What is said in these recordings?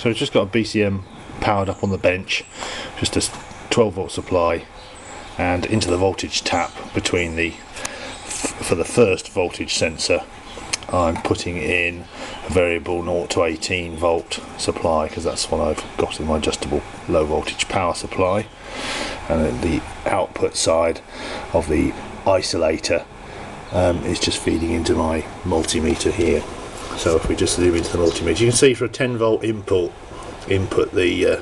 So it's just got a BCM powered up on the bench, just a 12-volt supply, and into the voltage tap between the, for the first voltage sensor, I'm putting in a variable 0 to 18 volt supply, because that's what I've got in my adjustable low voltage power supply. And then the output side of the isolator is just feeding into my multimeter here. So if we just zoom into the multimeter, you can see for a 10 volt input the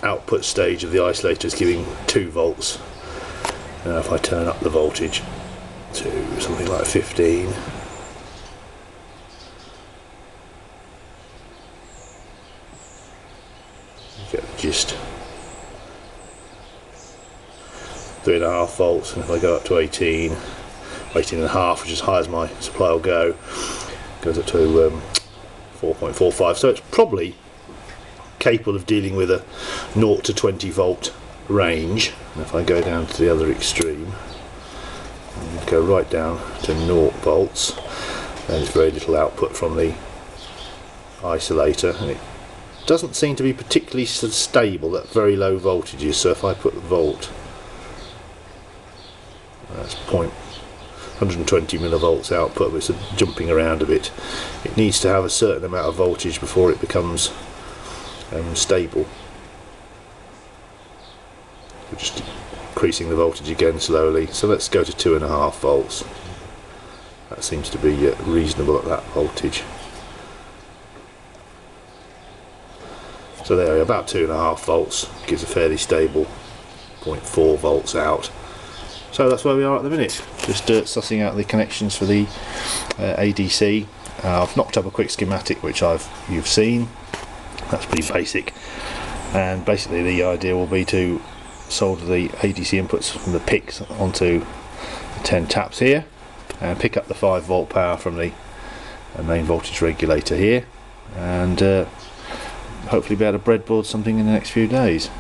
output stage of the isolator is giving 2 volts. Now if I turn up the voltage to something like 15, you get the gist. 3.5 volts, and if I go up to 18 and a half, which is as high as my supply will go, goes up to 4.45. So it's probably capable of dealing with a 0 to 20 volt range. And if I go down to the other extreme and go right down to 0 volts, then there's very little output from the isolator, and it doesn't seem to be particularly stable at very low voltages. So if I put the volt, that's 120 millivolts output, but it's jumping around a bit. It needs to have a certain amount of voltage before it becomes stable. We're just increasing the voltage again slowly, so let's go to 2.5 volts. That seems to be reasonable at that voltage. So there we are, about 2.5 volts, gives a fairly stable 0.4 volts out. So that's where we are at the minute, just sussing out the connections for the ADC. I've knocked up a quick schematic which you've seen. That's pretty basic, and basically the idea will be to solder the ADC inputs from the picks onto the 10 taps here, and pick up the 5 volt power from the main voltage regulator here, and hopefully be able to breadboard something in the next few days.